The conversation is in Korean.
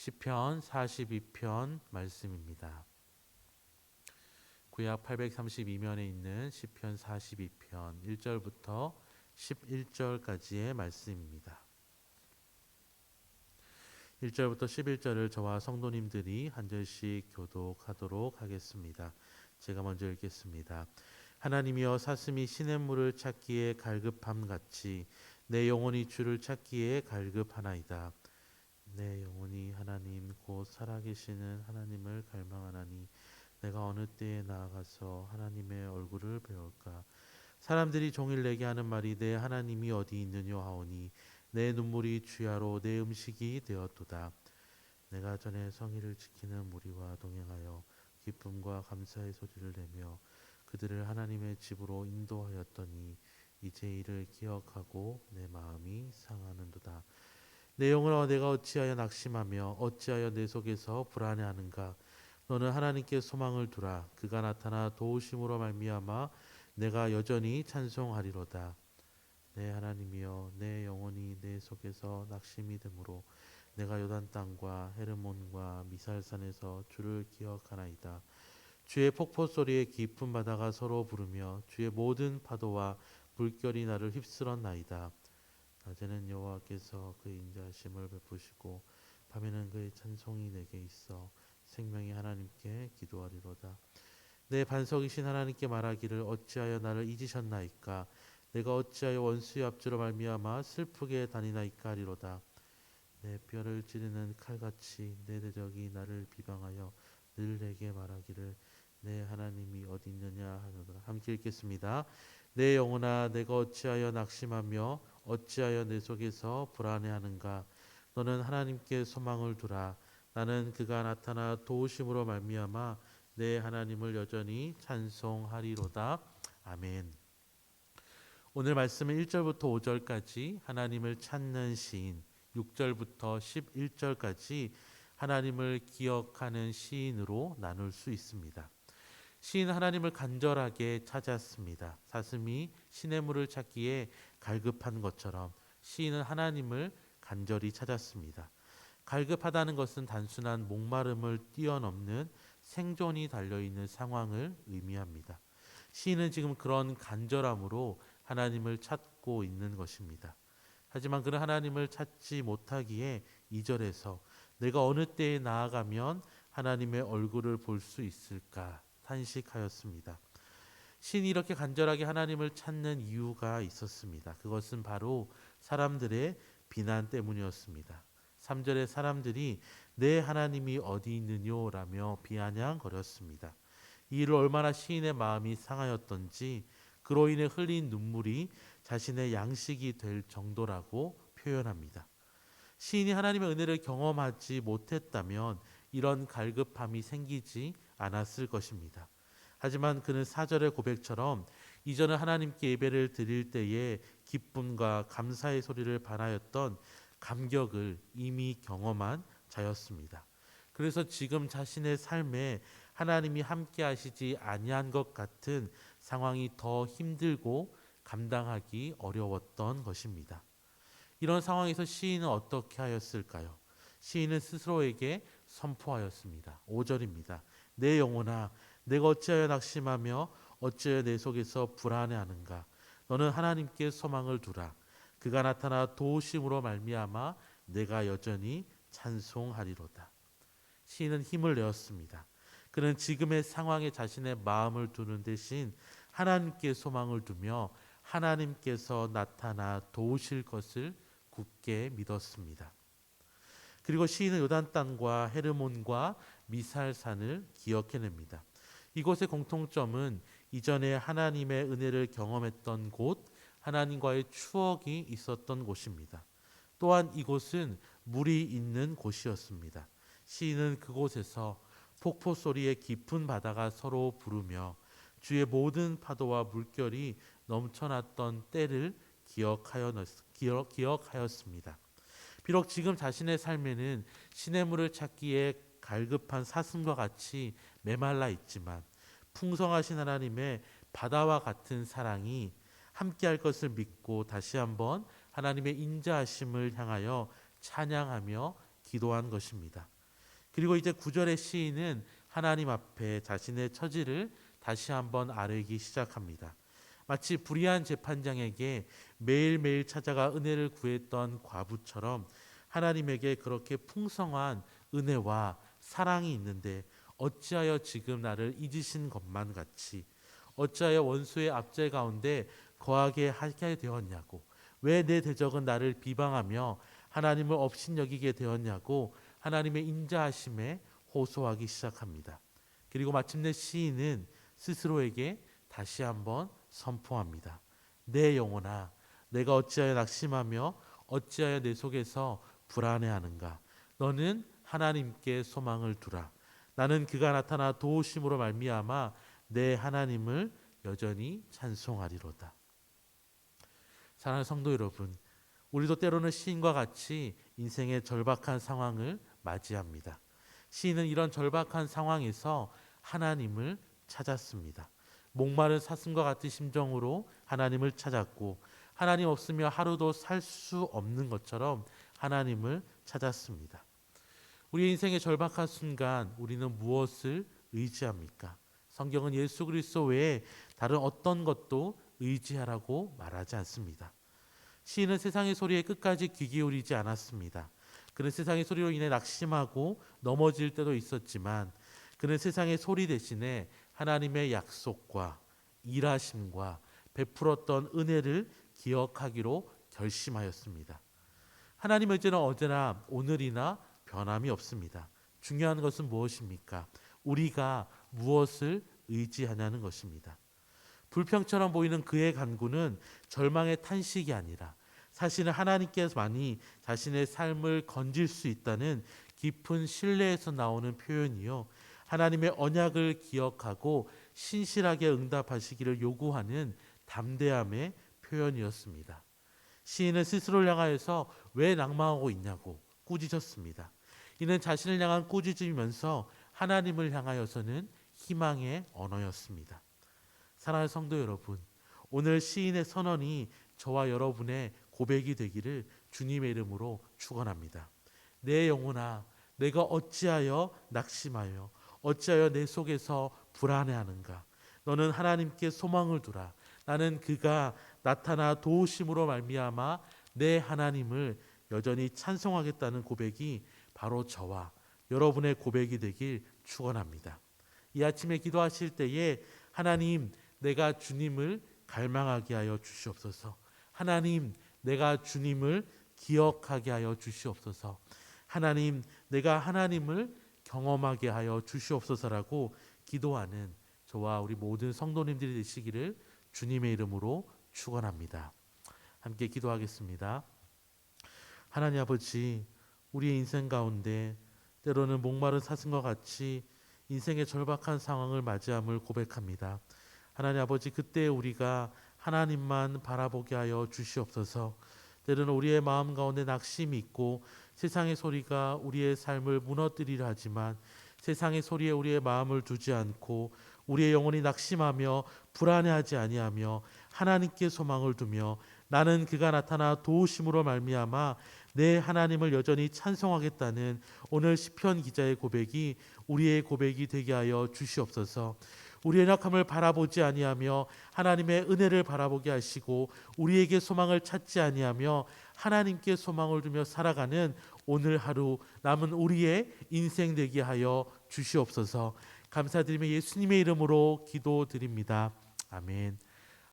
시편 42편 말씀입니다. 구약 832면에 있는 시편 42편 1절부터 11절까지의 말씀입니다. 1절부터 11절을 저와 성도님들이 한 절씩 교독하도록 하겠습니다. 제가 먼저 읽겠습니다. 하나님이여, 사슴이 시냇물을 찾기에 갈급함 같이 내 영혼이 주를 찾기에 갈급하나이다. 내 영혼이 하나님 곧 살아계시는 하나님을 갈망하나니 내가 어느 때에 나아가서 하나님의 얼굴을 배울까. 사람들이 종일 내게 하는 말이 내 하나님이 어디 있느냐 하오니 내 눈물이 주야로 내 음식이 되었도다. 내가 전에 성의를 지키는 무리와 동행하여 기쁨과 감사의 소리를 내며 그들을 하나님의 집으로 인도하였더니 이제 이를 기억하고 내 마음이 상하는도다. 내 영혼아, 내가 어찌하여 낙심하며 어찌하여 내 속에서 불안해하는가. 너는 하나님께 소망을 두라. 그가 나타나 도우심으로 말미암아 내가 여전히 찬송하리로다. 내 하나님이여, 내 영혼이 내 속에서 낙심이 되므로 내가 요단 땅과 헤르몬과 미살산에서 주를 기억하나이다. 주의 폭포 소리에 깊은 바다가 서로 부르며 주의 모든 파도와 물결이 나를 휩쓸었나이다. 낮에는 여호와께서 그의 인자하심을 베푸시고 밤에는 그의 찬송이 내게 있어 생명의 하나님께 기도하리로다. 내 반석이신 하나님께 말하기를 어찌하여 나를 잊으셨나이까. 내가 어찌하여 원수의 앞주로 말미암아 슬프게 다니나이까 하리로다. 내 뼈를 찌르는 칼같이 내 대적이 나를 비방하여 늘 내게 말하기를 내 하나님이 어디 있느냐 하노라. 함께 읽겠습니다. 내 영혼아, 내가 어찌하여 낙심하며 어찌하여 내 속에서 불안해하는가. 너는 하나님께 소망을 두라. 나는 그가 나타나 도우심으로 말미암아 내 하나님을 여전히 찬송하리로다. 아멘. 오늘 말씀은 1절부터 5절까지 하나님을 찾는 시인, 6절부터 11절까지 하나님을 기억하는 시인으로 나눌 수 있습니다. 시인은 하나님을 간절하게 찾았습니다. 사슴이 시냇물을 찾기에 갈급한 것처럼 시인은 하나님을 간절히 찾았습니다. 갈급하다는 것은 단순한 목마름을 뛰어넘는 생존이 달려있는 상황을 의미합니다. 시인은 지금 그런 간절함으로 하나님을 찾고 있는 것입니다. 하지만 그는 하나님을 찾지 못하기에 2절에서 내가 어느 때에 나아가면 하나님의 얼굴을 볼 수 있을까 탄식하였습니다. 시인이 이렇게 간절하게 하나님을 찾는 이유가 있었습니다. 그것은 바로 사람들의 비난 때문이었습니다. 3절에 사람들이 내 하나님이 어디 있느냐라며 비아냥거렸습니다. 이 일을 얼마나 시인의 마음이 상하였던지 그로 인해 흘린 눈물이 자신의 양식이 될 정도라고 표현합니다. 시인이 하나님의 은혜를 경험하지 못했다면 이런 갈급함이 생기지 않았을 것입니다. 하지만 그는 4절의 고백처럼 이전에 하나님께 예배를 드릴 때에 기쁨과 감사의 소리를 발하였던 감격을 이미 경험한 자였습니다. 그래서 지금 자신의 삶에 하나님이 함께 하시지 아니한 것 같은 상황이 더 힘들고 감당하기 어려웠던 것입니다. 이런 상황에서 시인은 어떻게 하였을까요? 시인은 스스로에게 선포하였습니다. 5절입니다. 내 영혼아, 내가 어찌하여 낙심하며 어찌하여 내 속에서 불안해하는가. 너는 하나님께 소망을 두라. 그가 나타나 도우심으로 말미암아 내가 여전히 찬송하리로다. 시인은 힘을 내었습니다. 그는 지금의 상황에 자신의 마음을 두는 대신 하나님께 소망을 두며 하나님께서 나타나 도우실 것을 굳게 믿었습니다. 그리고 시인은 요단 땅과 헤르몬과 미살산을 기억해냅니다. 이곳의 공통점은 이전에 하나님의 은혜를 경험했던 곳, 하나님과의 추억이 있었던 곳입니다. 또한 이곳은 물이 있는 곳이었습니다. 시인은 그곳에서 폭포 소리에 깊은 바다가 서로 부르며 주의 모든 파도와 물결이 넘쳐났던 때를 기억하였습니다. 비록 지금 자신의 삶에는 시냇물을 찾기에 갈급한 사슴과 같이 메말라 있지만 풍성하신 하나님의 바다와 같은 사랑이 함께할 것을 믿고 다시 한번 하나님의 인자하심을 향하여 찬양하며 기도한 것입니다. 그리고 이제 9절의 시인은 하나님 앞에 자신의 처지를 다시 한번 아뢰기 시작합니다. 마치 불의한 재판장에게 매일매일 찾아가 은혜를 구했던 과부처럼 하나님에게 그렇게 풍성한 은혜와 사랑이 있는데 어찌하여 지금 나를 잊으신 것만 같이, 어찌하여 원수의 압제 가운데 거하게 하게 되었냐고, 왜 내 대적은 나를 비방하며 하나님을 업신여기게 되었냐고 하나님의 인자하심에 호소하기 시작합니다. 그리고 마침내 시인은 스스로에게 다시 한번 선포합니다. 내 영혼아, 내가 어찌하여 낙심하며 어찌하여 내 속에서 불안해하는가. 너는 하나님께 소망을 두라. 나는 그가 나타나 도우심으로 말미암아 내 하나님을 여전히 찬송하리로다. 사랑하는 성도 여러분, 우리도 때로는 시인과 같이 인생의 절박한 상황을 맞이합니다. 시인은 이런 절박한 상황에서 하나님을 찾았습니다. 목마른 사슴과 같은 심정으로 하나님을 찾았고, 하나님 없으며 하루도 살 수 없는 것처럼 하나님을 찾았습니다. 우리 인생의 절박한 순간 우리는 무엇을 의지합니까? 성경은 예수 그리스도 외에 다른 어떤 것도 의지하라고 말하지 않습니다. 시인은 세상의 소리에 끝까지 귀 기울이지 않았습니다. 그는 세상의 소리로 인해 낙심하고 넘어질 때도 있었지만 그는 세상의 소리 대신에 하나님의 약속과 일하심과 베풀었던 은혜를 기억하기로 결심하였습니다. 하나님의 의지는 어제나 오늘이나 변함이 없습니다. 중요한 것은 무엇입니까? 우리가 무엇을 의지하냐는 것입니다. 불평처럼 보이는 그의 간구는 절망의 탄식이 아니라 사실은 하나님께서만이 자신의 삶을 건질 수 있다는 깊은 신뢰에서 나오는 표현이요, 하나님의 언약을 기억하고 신실하게 응답하시기를 요구하는 담대함의 표현이었습니다. 시인은 스스로를 향하여서 왜 낭망하고 있냐고 꾸짖었습니다. 이는 자신을 향한 꾸짖으면서 하나님을 향하여서는 희망의 언어였습니다. 사랑하는 성도 여러분, 오늘 시인의 선언이 저와 여러분의 고백이 되기를 주님의 이름으로 축원합니다. 내 영혼아, 내가 어찌하여 낙심하여 어찌하여 내 속에서 불안해하는가. 너는 하나님께 소망을 두라. 나는 그가 나타나 도우심으로 말미암아 내 하나님을 여전히 찬송하겠다는 고백이 바로 저와 여러분의 고백이 되길 축원합니다. 이 아침에 기도하실 때에 하나님, 내가 주님을 갈망하게 하여 주시옵소서. 하나님, 내가 주님을 기억하게 하여 주시옵소서. 하나님, 내가 하나님을 경험하게 하여 주시옵소서라고 기도하는 저와 우리 모든 성도님들이 되시기를 주님의 이름으로 축원합니다. 함께 기도하겠습니다. 하나님 아버지, 우리의 인생 가운데 때로는 목마른 사슴과 같이 인생의 절박한 상황을 맞이함을 고백합니다. 하나님 아버지, 그때 우리가 하나님만 바라보게 하여 주시옵소서. 때로는 우리의 마음 가운데 낙심이 있고 세상의 소리가 우리의 삶을 무너뜨리려 하지만 세상의 소리에 우리의 마음을 두지 않고 우리의 영혼이 낙심하며 불안해하지 아니하며 하나님께 소망을 두며 나는 그가 나타나 도우심으로 말미암아 내 하나님을 여전히 찬송하겠다는 오늘 시편 기자의 고백이 우리의 고백이 되게 하여 주시옵소서. 우리의 연약함을 바라보지 아니하며 하나님의 은혜를 바라보게 하시고 우리에게 소망을 찾지 아니하며 하나님께 소망을 두며 살아가는 오늘 하루 남은 우리의 인생 되게 하여 주시옵소서. 감사드리며 예수님의 이름으로 기도드립니다. 아멘.